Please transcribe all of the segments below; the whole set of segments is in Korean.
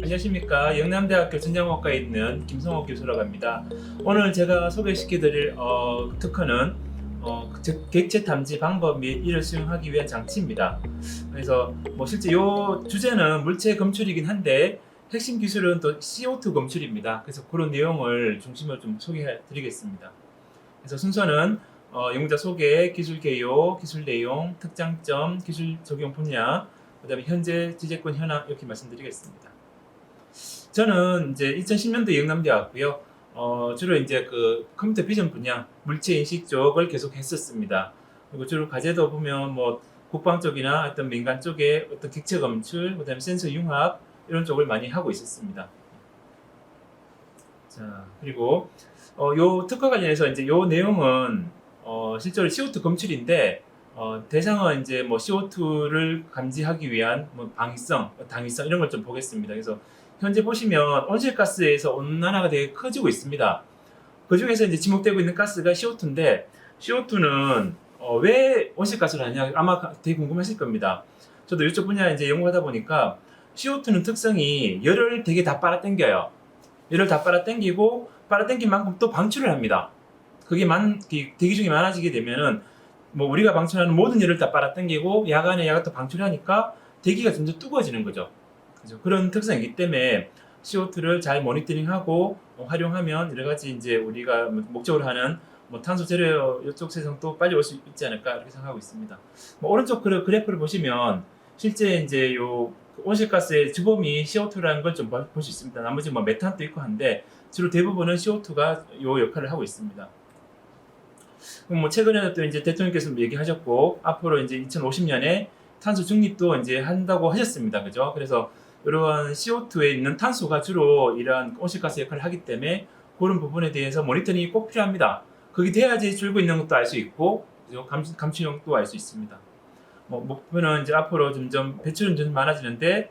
안녕하십니까. 영남대학교 전자공학과에 있는 김성옥 교수라고 합니다. 오늘 제가 소개시켜드릴 특허는 즉 객체 탐지 방법 및 이를 수용하기 위한 장치입니다. 그래서 실제 이 주제는 물체 검출이긴 한데 핵심 기술은 또 CO2 검출입니다. 그래서 그런 내용을 중심으로 좀 소개해드리겠습니다. 그래서 순서는 연구자 소개, 기술 개요, 기술 내용, 특장점, 기술 적용 분야, 그다음에 현재 지재권 현황 이렇게 말씀드리겠습니다. 저는 이제 2010년도 영남대학고요. 주로 이제 그 컴퓨터 비전 분야, 물체 인식 쪽을 계속 했었습니다. 그리고 주로 과제도 보면 국방 쪽이나 어떤 민간 쪽에 어떤 객체 검출, 그다음에 센서 융합 이런 쪽을 많이 하고 있었습니다. 자, 그리고 요 특허 관련해서 이제 요 내용은 실제로 CO2 검출인데 대상은 이제 CO2를 감지하기 위한 방위성, 당위성 이런 걸 좀 보겠습니다. 그래서 현재 보시면 온실가스에서 온난화가 되게 커지고 있습니다. 그 중에서 이제 지목되고 있는 가스가 CO2인데 CO2는 왜 온실가스를 하냐 아마 되게 궁금하실 겁니다. 저도 이쪽 분야 이제 연구하다 보니까 CO2는 특성이 열을 되게 다 빨아당겨요. 열을 다 빨아당기고 빨아당긴 만큼 또 방출을 합니다. 그게 대기 중에 많아지게 되면은 우리가 방출하는 모든 열을 다 빨아당기고 야간에 야간 또 방출하니까 대기가 점점 뜨거워지는 거죠. 그죠? 그런 특성이기 때문에 CO2를 잘 모니터링하고 활용하면 여러 가지 이제 우리가 목적으로 하는 탄소 제로 이쪽 세상도 빨리 올 수 있지 않을까 이렇게 생각하고 있습니다. 오른쪽 그래프를 보시면 실제 이제 요 온실가스의 주범이 CO2라는 걸 좀 볼 수 있습니다. 나머지 메탄도 있고 한데 주로 대부분은 CO2가 요 역할을 하고 있습니다. 최근에는 또 이제 대통령께서 얘기하셨고 앞으로 이제 2050년에 탄소 중립도 이제 한다고 하셨습니다. 그죠? 그래서 이러한 CO2에 있는 탄소가 주로 이러한 온실가스 역할을 하기 때문에 그런 부분에 대해서 모니터링이 꼭 필요합니다. 그게 돼야지 줄고 있는 것도 알 수 있고, 그죠? 감축력도 알 수 있습니다. 목표는 이제 앞으로 점점 배출은 좀 많아지는데,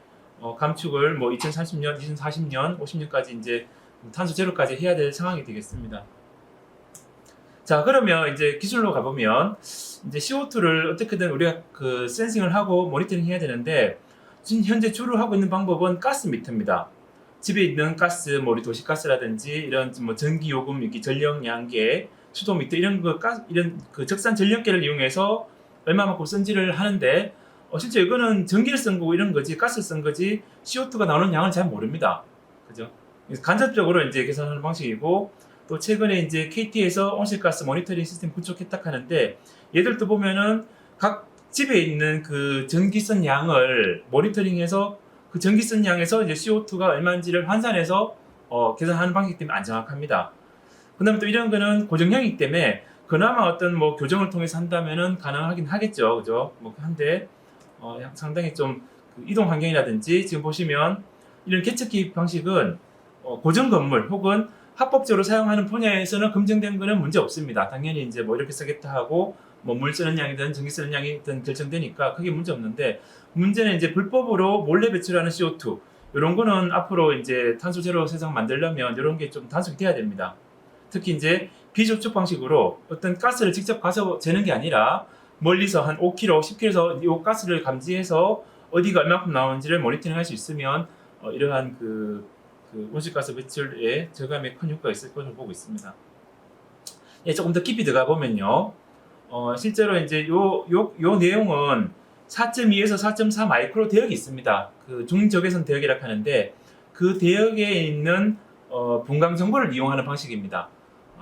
감축을 2030년, 2040년, 50년까지 이제 탄소 제로까지 해야 될 상황이 되겠습니다. 자, 그러면 이제 기술로 가보면, 이제 CO2를 어떻게든 우리가 그 센싱을 하고 모니터링 해야 되는데, 지금 현재 주로 하고 있는 방법은 가스 미터입니다. 집에 있는 가스, 우리 도시가스라든지 이런 전기 요금, 이렇게 전력 양계, 수도 미터 이런 그 적산 전력계를 이용해서 얼마만큼 쓴지를 하는데 실제 이거는 전기를 쓴 거고 이런 거지 가스를 쓴 거지 CO2가 나오는 양을 잘 모릅니다. 그죠? 간접적으로 이제 계산하는 방식이고 또 최근에 이제 KT에서 온실가스 모니터링 시스템 구축했다 하는데 얘들도 보면은 각 집에 있는 그 전기 쓴 양을 모니터링해서 그 전기 쓴 양에서 이제 CO2가 얼마인지를 환산해서 계산하는 방식 때문에 안 정확합니다. 그 다음에 또 이런 거는 고정형이기 때문에 그나마 어떤 교정을 통해서 한다면은 가능하긴 하겠죠. 그죠? 한데, 상당히 좀 이동 환경이라든지 지금 보시면 이런 계측기 방식은 고정 건물 혹은 합법적으로 사용하는 분야에서는 검증된 거는 문제 없습니다. 당연히 이제 이렇게 쓰겠다 하고 물 쓰는 양이든 전기 쓰는 양이든 결정되니까 크게 문제 없는데 문제는 이제 불법으로 몰래 배출하는 CO2 이런 거는 앞으로 이제 탄소 제로 세상 만들려면 이런 게 좀 단속이 돼야 됩니다. 특히 이제 비접촉 방식으로 어떤 가스를 직접 가서 재는 게 아니라 멀리서 한 5km, 10km에서 이 가스를 감지해서 어디가 얼마큼 나오는지를 모니터링 할 수 있으면 이러한 그 온실가스 배출에 저감에 큰 효과가 있을 것으로 보고 있습니다. 예, 조금 더 깊이 들어가 보면요. 실제로 이제 요 내용은 4.2에서 4.4 마이크로 대역이 있습니다. 그 중적외선 대역이라고 하는데 그 대역에 있는 분광 정보를 이용하는 방식입니다.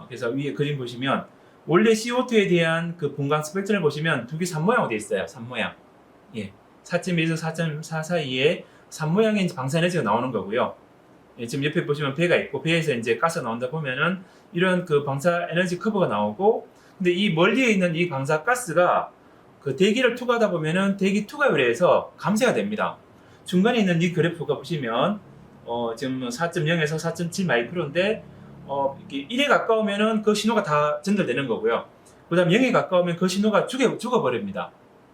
그래서 위에 그림 보시면 원래 CO2에 대한 그 분광 스펙트럼을 보시면 두 개 산모양으로 되어 있어요. 산모양. 예. 4.2에서 4.4 사이에 산모양의 방사 에너지가 나오는 거고요. 예, 지금 옆에 보시면 배가 있고 배에서 이제 가스가 나온다 보면은 이런 그 방사 에너지 커브가 나오고 근데 이 멀리에 있는 이 방사 가스가 그 대기를 투과하다 보면은 대기 투과율에서 감쇄가 됩니다. 중간에 있는 이 그래프가 보시면 지금 4.0에서 4.7 마이크로인데 1에 가까우면은 그 신호가 다 전달되는 거고요. 그 다음 0에 가까우면 그 신호가 죽어버립니다.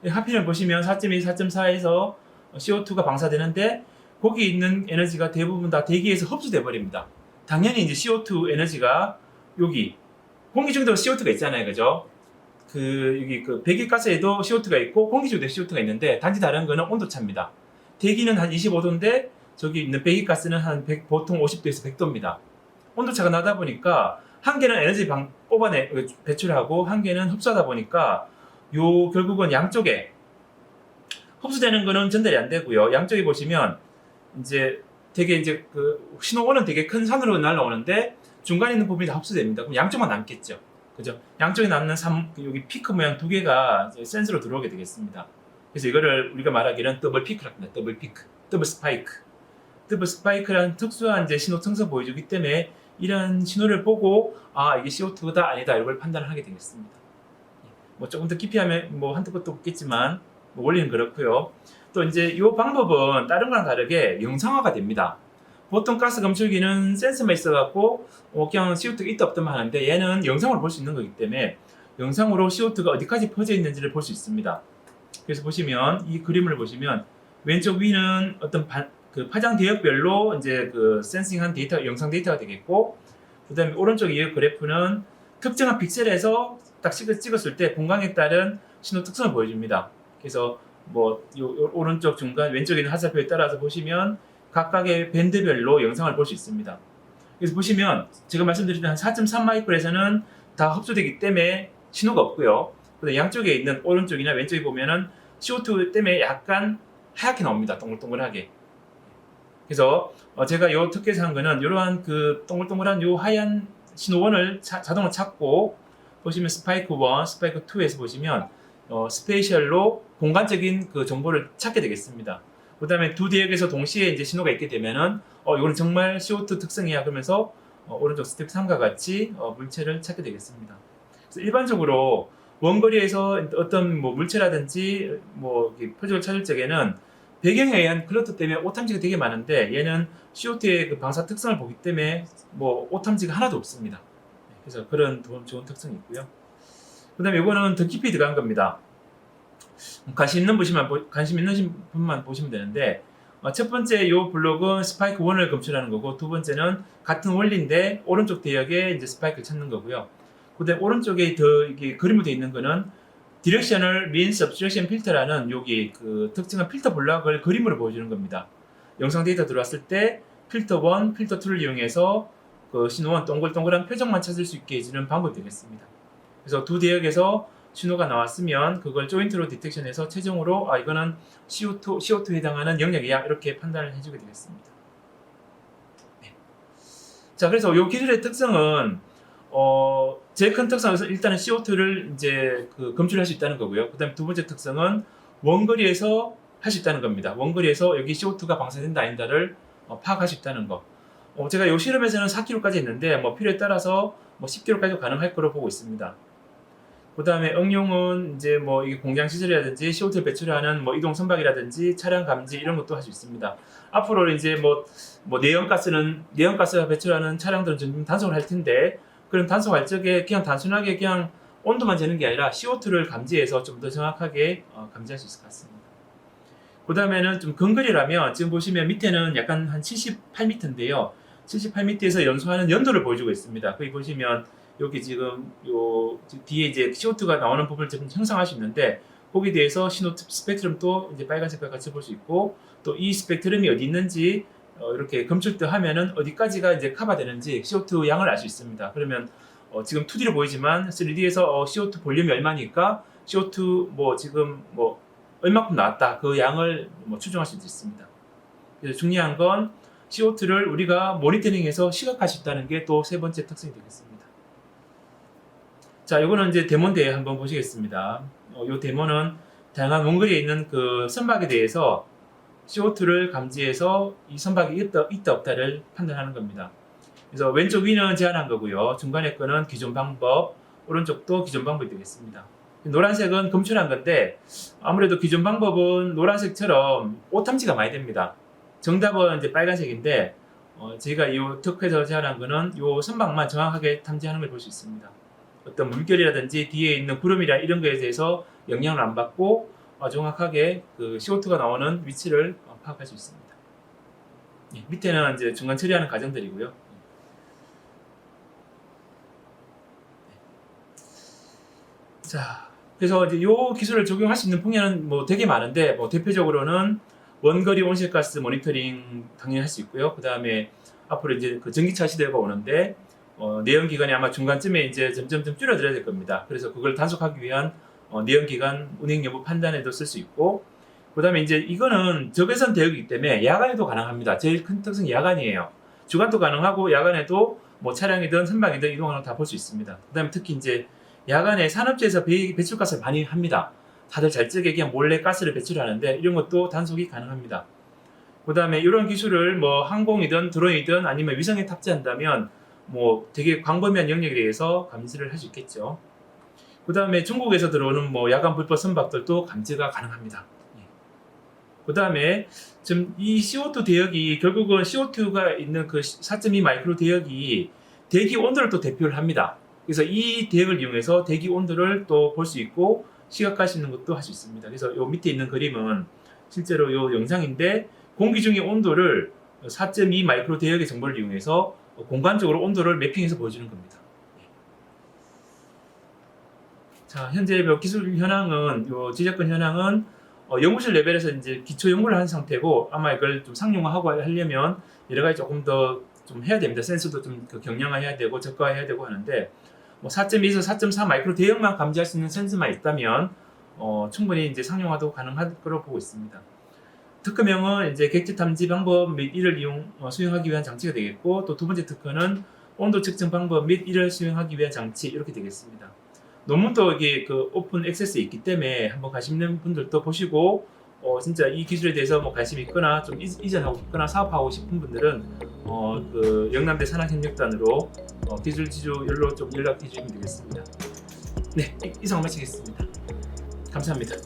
하필이면 보시면 4.2, 4.4에서 CO2가 방사되는데 거기 있는 에너지가 대부분 다 대기에서 흡수돼 버립니다. 당연히 이제 CO2 에너지가 여기 공기 중에도 CO2가 있잖아요, 그죠? 여기 배기가스에도 CO2가 있고 공기 중에도 CO2가 있는데 단지 다른 거는 온도 차입니다. 대기는 한 25도인데 저기 있는 배기가스는 한 100, 보통 50도에서 100도입니다. 온도차가 나다 보니까 한 개는 에너지 배출하고 한 개는 흡수하다 보니까 요 결국은 양쪽에 흡수되는 거는 전달이 안 되고요. 양쪽에 보시면 이제 되게 이제 그 신호원은 되게 큰 산으로 날라오는데 중간에 있는 부분이 다 흡수됩니다. 그럼 양쪽만 남겠죠. 그죠? 양쪽에 남는 여기 피크 모양 두 개가 이제 센서로 들어오게 되겠습니다. 그래서 이거를 우리가 말하기는 더블 피크라고 합니다. 더블 피크, 더블 스파이크. 더블 스파이크라는 특수한 이제 신호 특성 보여주기 때문에 이런 신호를 보고 아 이게 CO2다 아니다 이걸 판단을 하게 되겠습니다. 뭐 조금 더 깊이 하면 뭐 한두 것도 없겠지만 뭐 원리는 그렇고요. 또 이제 이 방법은 다른 거랑 다르게 영상화가 됩니다. 보통 가스 검출기는 센서만 있어갖고 그냥 CO2가 있다 없다만 하는데 얘는 영상으로 볼 수 있는 거기 때문에 영상으로 CO2가 어디까지 퍼져 있는지를 볼 수 있습니다. 그래서 보시면 이 그림을 보시면 왼쪽 위는 어떤 그 파장 대역별로 이제 그 센싱한 데이터, 영상 데이터가 되겠고, 그 다음에 오른쪽 이 그래프는 특정한 픽셀에서 딱 찍었을 때 분광에 따른 신호 특성을 보여줍니다. 그래서 뭐 요 오른쪽 중간 왼쪽에 있는 하사표에 따라서 보시면 각각의 밴드별로 영상을 볼 수 있습니다. 그래서 보시면 제가 말씀드린 한 4.3 마이크로에서는 다 흡수되기 때문에 신호가 없고요. 근데 양쪽에 있는 오른쪽이나 왼쪽에 보면은 CO2 때문에 약간 하얗게 나옵니다. 동글동글하게. 그래서 제가 요 특허에서 한 거는 이러한 그 동글동글한 요 하얀 신호원을 자동으로 찾고 보시면 스파이크 1, 스파이크 2에서 보시면 스페이셜로 공간적인 그 정보를 찾게 되겠습니다. 그 다음에 두 대역에서 동시에 이제 신호가 있게 되면은 이거는 정말 CO2 특성이야 그러면서 오른쪽 스텝 3과 같이 물체를 찾게 되겠습니다. 그래서 일반적으로 원거리에서 어떤 뭐 물체라든지 뭐 표적을 찾을 적에는 배경에 의한 클러터 때문에 오탐지가 되게 많은데 얘는 CO2의 그 방사 특성을 보기 때문에 뭐 오탐지가 하나도 없습니다. 그래서 그런 좋은 특성이 있고요. 그 다음에 이거는 더 깊이 들어간 겁니다. 관심 있는 분만 보시면 되는데 첫 번째 이 블록은 스파이크 1을 검출하는 거고 두 번째는 같은 원리인데 오른쪽 대역에 이제 스파이크를 찾는 거고요. 그 다음에 오른쪽에 더 이게 그림으로 되어 있는 거는 Directional Mean Subtraction Filter라는 여기 그 특정한 필터 블록을 그림으로 보여주는 겁니다. 영상 데이터 들어왔을 때 필터 1, 필터 2를 이용해서 그 신호원 동글동글한 표정만 찾을 수 있게 해주는 방법이 되겠습니다. 그래서 두 대역에서 신호가 나왔으면 그걸 조인트로 디텍션해서 최종으로 이거는 CO2에 해당하는 영역이야 이렇게 판단을 해주게 되겠습니다. 네. 자, 그래서 이 기술의 특성은 제일 큰 특성은 일단은 CO2를 이제 그 검출할 수 있다는 거고요. 그다음에 두 번째 특성은 원거리에서 할 수 있다는 겁니다. 원거리에서 여기 CO2가 방사된다 아닌가를 파악할 수 있다는 거. 제가 이 실험에서는 4kg까지 했는데 뭐 필요에 따라서 뭐 10kg까지도 가능할 거로 보고 있습니다. 그 다음에 응용은 이제 뭐 이게 공장 시설이라든지 CO2 배출하는 뭐 이동 선박이라든지 차량 감지 이런 것도 할 수 있습니다. 앞으로 이제 뭐 내연가스가 배출하는 차량들은 좀 단속을 할 텐데 그런 단속할 적에 그냥 단순하게 그냥 온도만 재는 게 아니라 CO2를 감지해서 좀 더 정확하게 감지할 수 있을 것 같습니다. 그 다음에는 좀 근거리라면 지금 보시면 밑에는 약간 한 78m인데요. 78m에서 연소하는 연도를 보여주고 있습니다. 거기 보시면 여기 지금 요 뒤에 이제 CO2가 나오는 부분을 좀 형상할 수 있는데 거기에 대해서 신호 스펙트럼도 이제 빨간색과 같이 볼 수 있고 또 이 스펙트럼이 어디 있는지 이렇게 검출도 하면은 어디까지가 이제 커버되는지 CO2 양을 알 수 있습니다. 그러면 지금 2D로 보이지만 3D에서 CO2 볼륨이 얼마니까 CO2 뭐 지금 뭐 얼마큼 나왔다 그 양을 뭐 추정할 수도 있습니다. 그래서 중요한 건 CO2를 우리가 모니터링해서 시각화할 수 있다는 게 또 세 번째 특성이 되겠습니다. 자, 이거는 이제 데모인데 한번 보시겠습니다. 이 데모는 다양한 원거리에 있는 그 선박에 대해서 CO2를 감지해서 이 선박이 있다 없다를 판단하는 겁니다. 그래서 왼쪽 위는 제한한 거고요. 중간에 거는 기존 방법, 오른쪽도 기존 방법이 되겠습니다. 노란색은 검출한 건데 아무래도 기존 방법은 노란색처럼 오탐지가 많이 됩니다. 정답은 이제 빨간색인데 저희가 이 특허에서 제한한 거는 이 선박만 정확하게 탐지하는 걸 볼 수 있습니다. 어떤 물결이라든지 뒤에 있는 구름이나 이런 거에 대해서 영향을 안 받고 정확하게 그 CO2가 나오는 위치를 파악할 수 있습니다. 예, 밑에는 이제 중간 처리하는 과정들이고요. 자, 그래서 이제 이 기술을 적용할 수 있는 분야는 뭐 되게 많은데 뭐 대표적으로는 원거리 온실가스 모니터링 당연히 할 수 있고요. 그 다음에 앞으로 이제 그 전기차 시대가 오는데 내연기관이 아마 중간쯤에 이제 점점 줄어들어야 될 겁니다. 그래서 그걸 단속하기 위한 내연기관 운행 여부 판단에도 쓸 수 있고, 그 다음에 이제 이거는 적외선 대역이기 때문에 야간에도 가능합니다. 제일 큰 특성이 야간이에요. 주간도 가능하고 야간에도 뭐 차량이든 선박이든 이동하는 거 다 볼 수 있습니다. 그 다음에 특히 이제 야간에 산업체에서 배출가스를 많이 합니다. 다들 잘 적게 그냥 몰래 가스를 배출하는데 이런 것도 단속이 가능합니다. 그 다음에 이런 기술을 뭐 항공이든 드론이든 아니면 위성에 탑재한다면 뭐 되게 광범위한 영역에 대해서 감지를 할 수 있겠죠. 그 다음에 중국에서 들어오는 뭐 야간 불법 선박들도 감지가 가능합니다. 그 다음에 지금 이 CO2 대역이 결국은 CO2가 있는 그 4.2 마이크로 대역이 대기 온도를 또 대표를 합니다. 그래서 이 대역을 이용해서 대기 온도를 또 볼 수 있고 시각화할 수 있는 것도 할 수 있습니다. 그래서 요 밑에 있는 그림은 실제로 요 영상인데 공기 중의 온도를 4.2 마이크로 대역의 정보를 이용해서 공간적으로 온도를 매핑해서 보여주는 겁니다. 자, 현재 기술 현황은 요 지적권 현황은 연구실 레벨에서 이제 기초 연구를 한 상태고 아마 이걸 좀 상용화하고 하려면 여러 가지 조금 더 좀 해야 됩니다. 센서도 좀 경량화해야 되고 저가해야 되고 하는데 뭐 4.2에서 4.4 마이크로 대역만 감지할 수 있는 센서만 있다면 충분히 이제 상용화도 가능할 거로 보고 있습니다. 특허명은 이제 객지 탐지 방법 및 이를 수행하기 위한 장치가 되겠고, 또 두 번째 특허는 온도 측정 방법 및 이를 수행하기 위한 장치 이렇게 되겠습니다. 논문도 이게 그 오픈 액세스에 있기 때문에 한번 관심 있는 분들도 보시고 진짜 이 기술에 대해서 뭐 관심 있거나 좀 이전하고 싶거나 사업하고 싶은 분들은 그 영남대 산학협력단으로 기술 지주 연로 좀 연락해 주시면 되겠습니다. 네, 이상 마치겠습니다. 감사합니다.